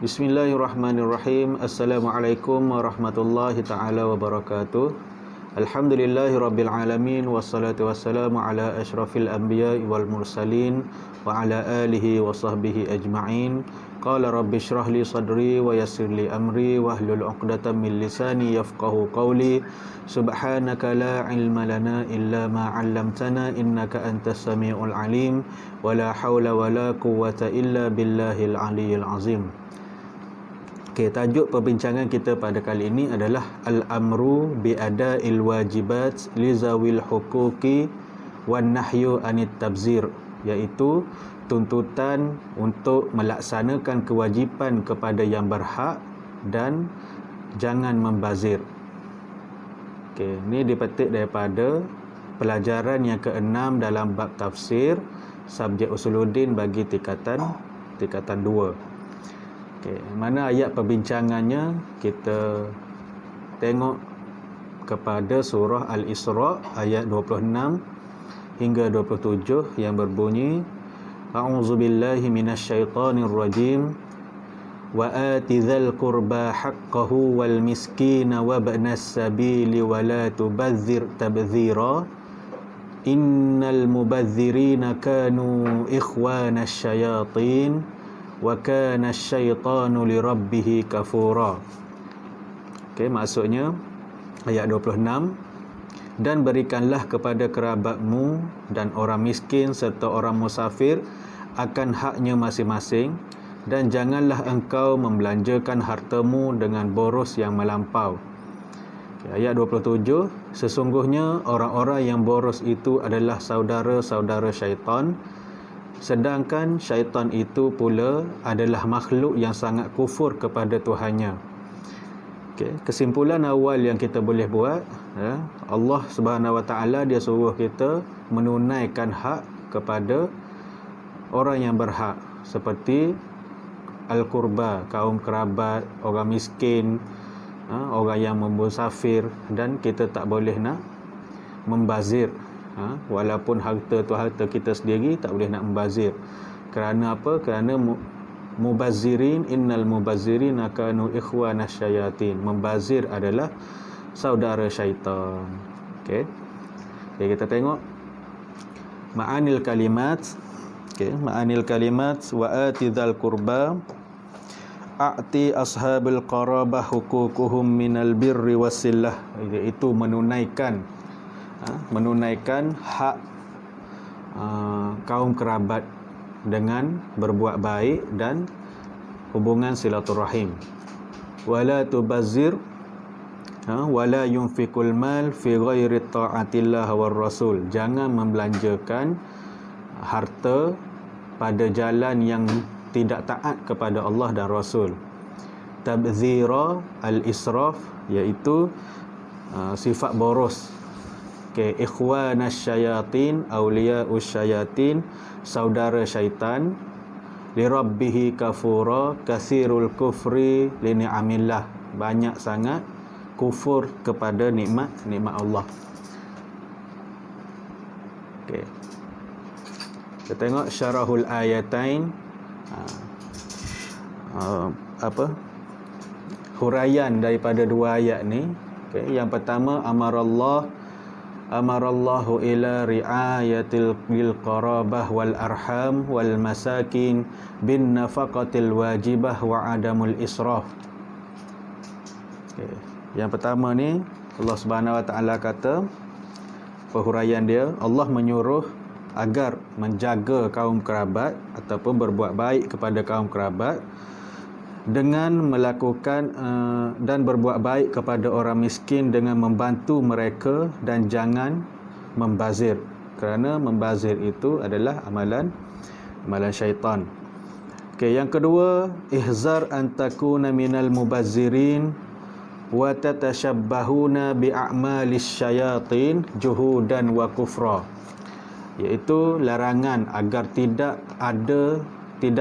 Bismillahirrahmanirrahim. Assalamualaikum warahmatullahi taala wabarakatuh. Alhamdulillahirabbil alamin wassalatu wassalamu ala asyrafil anbiya'i wal mursalin wa ala alihi wa sahbihi ajma'in. Qala rabbi shrah li sadri wa yassir li amri wahlul 'uqdatam min lisani yafqahu qawli. Subhanaka la ilma lana illa ma 'allamtana innaka antas samiul alim wa la haula wa la quwwata illa billahil aliyyil azim. Okey, tajuk perbincangan kita pada kali ini adalah al-amru bi ada'il wajibat li zawil huquqi wan nahyu anit tabzir, iaitu tuntutan untuk melaksanakan kewajipan kepada yang berhak dan jangan membazir. Okey, ini dipetik daripada pelajaran yang ke-6 dalam bab tafsir subjek usuluddin bagi tingkatan 2. Okay, mana ayat perbincangannya kita tengok kepada surah Al-Isra ayat 26 hingga 27 yang berbunyi A'udzubillahi minasyaitonirrajim wa ati dzal qurba haqqahu wal miskina wa ibnas sabili wa la tubadzir tabdzira innal mubadzirina kanu ikhwanasy syayatin wa kana asyaitanu lirabbih kafura. Okey, maksudnya ayat 26, dan berikanlah kepada kerabatmu dan orang miskin serta orang musafir akan haknya masing-masing, dan janganlah engkau membelanjakan hartamu dengan boros yang melampau. Okay, ayat 27, sesungguhnya orang-orang yang boros itu adalah saudara-saudara syaitan, sedangkan syaitan itu pula adalah makhluk yang sangat kufur kepada Tuhannya. Okay. Kesimpulan awal yang kita boleh buat, Allah Subhanahu Wa Taala dia suruh kita menunaikan hak kepada orang yang berhak, seperti al-qurba, kaum kerabat, orang miskin, orang yang musafir, dan kita tak boleh nak membazir. Walaupun harta tu harta kita sendiri, tak boleh nak membazir. Kerana apa? Kerana mubazzirin, innal mubazzirina kanu ikhwanasy syayatin. Membazir adalah saudara syaitan. Okey. Okay, kita tengok ma'anil kalimat. Okey, ma'anil kalimat wa ati dzal qurba a'ti ashabil qarabah huququhum minal birri wasillah, iaitu menunaikan hak kaum kerabat dengan berbuat baik dan hubungan silaturahim. Wala tubazzir wala yunfikul mal fi ghairi ta'atillah war rasul, jangan membelanjakan harta pada jalan yang tidak taat kepada Allah dan Rasul. Tabzira al-israf, iaitu sifat boros. Okay, ikhwanasy syayatin, awliya'us syayatin, saudara syaitan. Lirabbih kafura, katsirul kufri li ni'amillah, banyak sangat kufur kepada nikmat Allah. Okay. Kita tengok syarahul ayatain, huraian daripada dua ayat ni. Okay. Yang pertama, amarallahu ila ri'ayatil bil qarabah wal arham wal masakin bin nafaqatil wajibah wa adamul israf. Okay. Yang pertama ni, Allah Subhanahu Wa Taala kata, perhuraian dia, Allah menyuruh agar menjaga kaum kerabat ataupun berbuat baik kepada kaum kerabat dengan melakukan dan berbuat baik kepada orang miskin dengan membantu mereka, dan jangan membazir, kerana membazir itu adalah amalan syaitan. Okey, yang kedua, ihzar an takuna minal mubazzirin wa tatashabbahuna bi a'malis syayatin juhudan wa kufra, iaitu larangan agar tidak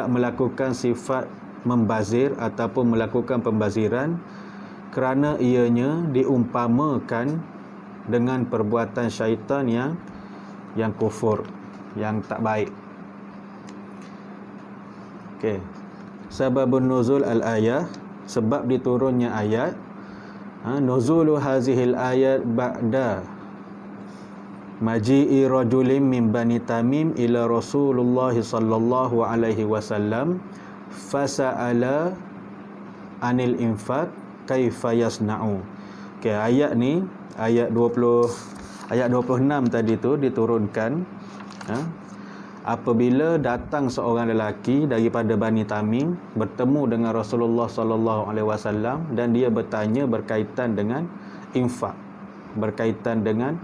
melakukan sifat membazir ataupun melakukan pembaziran, kerana ianya diumpamakan dengan perbuatan syaitan yang kufur, yang tak baik. Okey. Sababun nuzul al-ayah, sebab diturunnya ayat. Nuzulu hazihil ayat ba'da maji'i rajulin min bani Tamim ila Rasulullah sallallahu alaihi wasallam fasa'ala anil infaq kaifa yasna'u. Okey, ayat ni ayat 26 tadi tu diturunkan apabila datang seorang lelaki daripada Bani Tamim bertemu dengan Rasulullah sallallahu alaihi wasallam dan dia bertanya berkaitan dengan infak, berkaitan dengan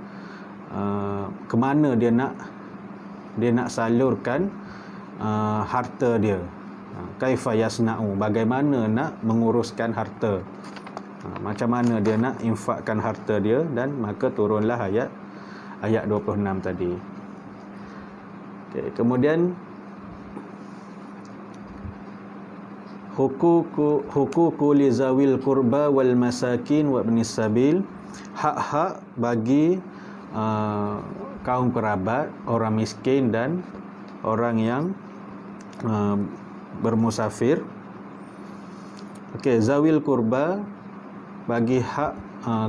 ke mana dia nak salurkan harta dia. Kaifa yasna'u, bagaimana nak menguruskan harta, macam mana dia nak infakkan harta dia, dan maka turunlah ayat 26 tadi. Okay, kemudian hukuku li zawil qurba wal masakin wa ibnis sabil, hak-hak bagi kaum kerabat, orang miskin dan orang yang bermusafir. Okey, zawil qurba, bagi hak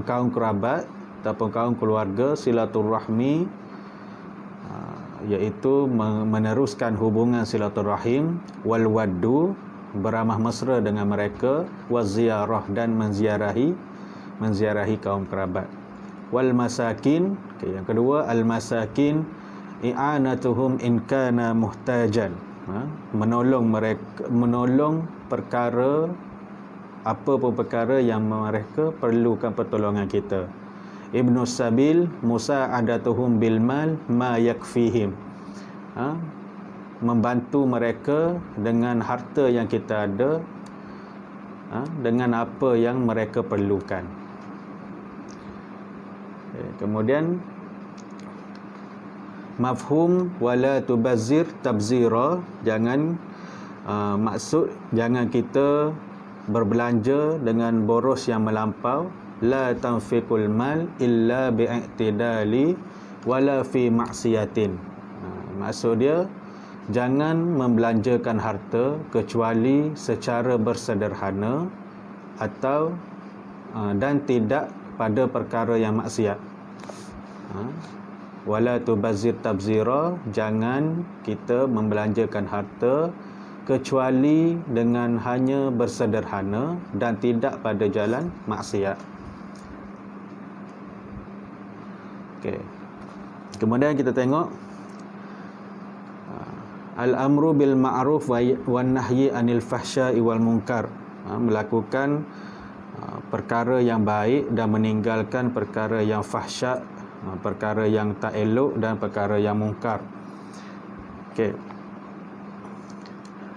kaum kerabat ataupun kaum keluarga, silaturrahmi, iaitu meneruskan hubungan silaturrahim, wal waddu, beramah mesra dengan mereka, waziarah, dan menziarahi kaum kerabat, wal masakin. Okay, yang kedua, al masakin i'anatuhum in kana muhtajan, menolong mereka, menolong perkara, apa pun perkara yang mereka perlukan pertolongan kita. Ibnu Sabil musa'adatuhum bil mal ma yakfihim, membantu mereka dengan harta yang kita ada, dengan apa yang mereka perlukan. Kemudian mafhum wala tubazzir tabzira, jangan maksud jangan kita berbelanja dengan boros yang melampau. La tanfiqul mal illa bi'tidali wala fi maksiatin. Maksud dia, jangan membelanjakan harta kecuali secara bersederhana atau dan tidak pada perkara yang maksiat. Wala tubazzir tabzira, jangan kita membelanjakan harta kecuali dengan hanya bersederhana dan tidak pada jalan maksiat. Okey. Kemudian kita tengok al-amru bil ma'ruf wan nahyi anil fahsya'i wal munkar, melakukan perkara yang baik dan meninggalkan perkara yang fahsya, perkara yang tak elok dan perkara yang mungkar. Okey.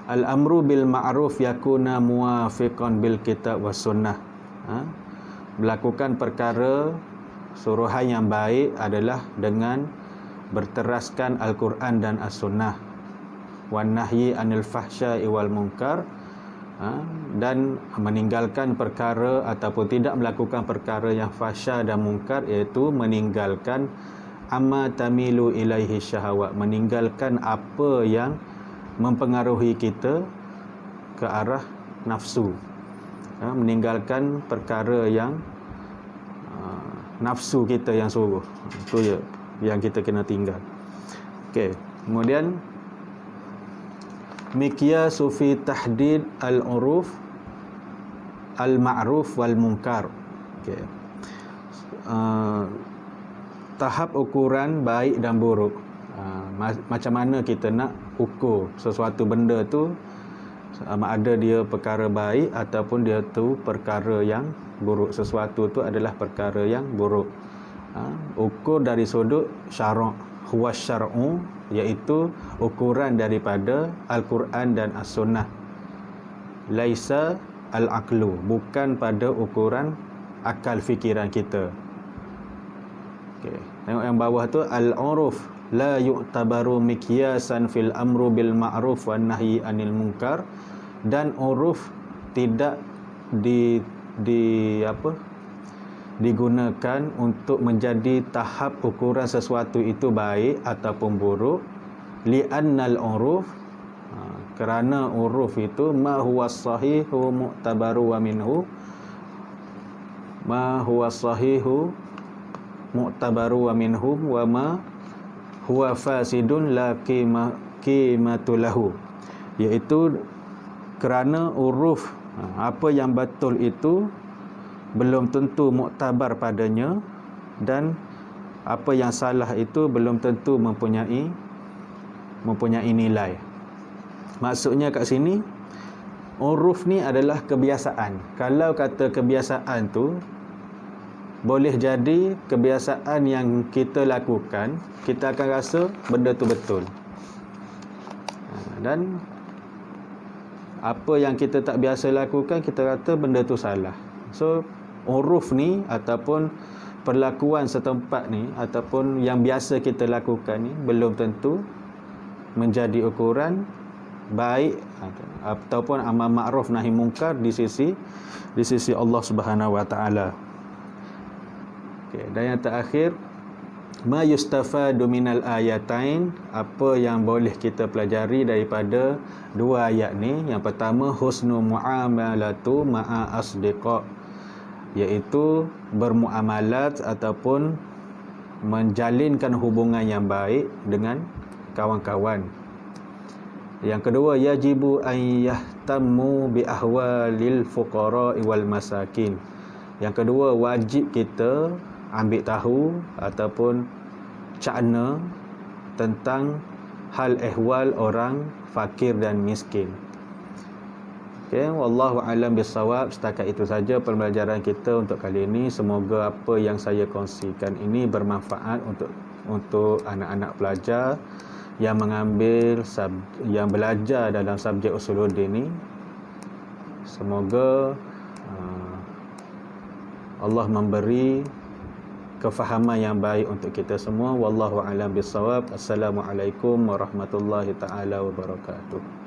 Al-amru bil ma'ruf yakuna muwafiqan bil kitab was sunnah. Melakukan perkara suruhan yang baik adalah dengan berteraskan Al-Quran dan As-Sunnah. Wan nahyi anil fahsya'i wal munkar, dan meninggalkan perkara ataupun tidak melakukan perkara yang fahsya dan munkar, iaitu meninggalkan amma tamilu ilaihi syahawat, meninggalkan apa yang mempengaruhi kita ke arah nafsu, meninggalkan perkara yang nafsu kita yang suruh, itu yang kita kena tinggal. Okey, kemudian miqyasu fi tahdid al-uruf al-ma'ruf wal munkar. Okey, tahap ukuran baik dan buruk. Macam mana kita nak ukur sesuatu benda tu, ada dia perkara baik ataupun dia tu perkara yang buruk. Sesuatu tu adalah perkara yang buruk. Ukur dari sudut syarak, huwa syar'u, iaitu ukuran daripada Al-Quran dan As-Sunnah. Laisa al-aqlu, bukan pada ukuran akal fikiran kita. Okey, tengok yang bawah tu, al-uruf la yu'tabaru miqyasan fil amru bil ma'ruf wan nahyi anil munkar, dan uruf tidak digunakan untuk menjadi tahap ukuran sesuatu itu baik ataupun buruk. Li'annal uruf, Kerana uruf itu ma huwa sahihu mu'tabaru wa minhu, ma huwa sahihu mu'tabaru wa minhum wa ma huwa fasidun la qimatu lahu. Iaitu kerana uruf, apa yang betul itu belum tentu muktabar padanya, dan apa yang salah itu belum tentu mempunyai nilai. Maksudnya kat sini, uruf ni adalah kebiasaan. Kalau kata kebiasaan tu, boleh jadi kebiasaan yang kita lakukan, kita akan rasa benda tu betul. Dan apa yang kita tak biasa lakukan, kita kata benda tu salah. So, uruf ni ataupun perlakuan setempat ni ataupun yang biasa kita lakukan ni belum tentu menjadi ukuran baik ataupun amal ma'ruf nahi mungkar di sisi Allah Subhanahu wa taala. Okey, dan yang terakhir, ma yustafadu minal ayatain, apa yang boleh kita pelajari daripada dua ayat ni. Yang pertama, husnu muamalatu ma'a asdiqa, iaitu bermuamalat ataupun menjalinkan hubungan yang baik dengan kawan-kawan. Yang kedua, yajibu an yahtammu bi ahwalil fuqara wal masakin. Yang kedua, wajib kita ambil tahu ataupun cakna tentang hal ehwal orang fakir dan miskin. Okey, wallahu alam bisawab. Setakat itu saja pembelajaran kita untuk kali ini. Semoga apa yang saya kongsikan ini bermanfaat untuk anak-anak pelajar yang mengambil yang belajar dalam subjek usuluddin ini. Semoga Allah memberi kefahaman yang baik untuk kita semua. Wallahu a'lam bissawab. Assalamualaikum warahmatullahi taala wabarakatuh.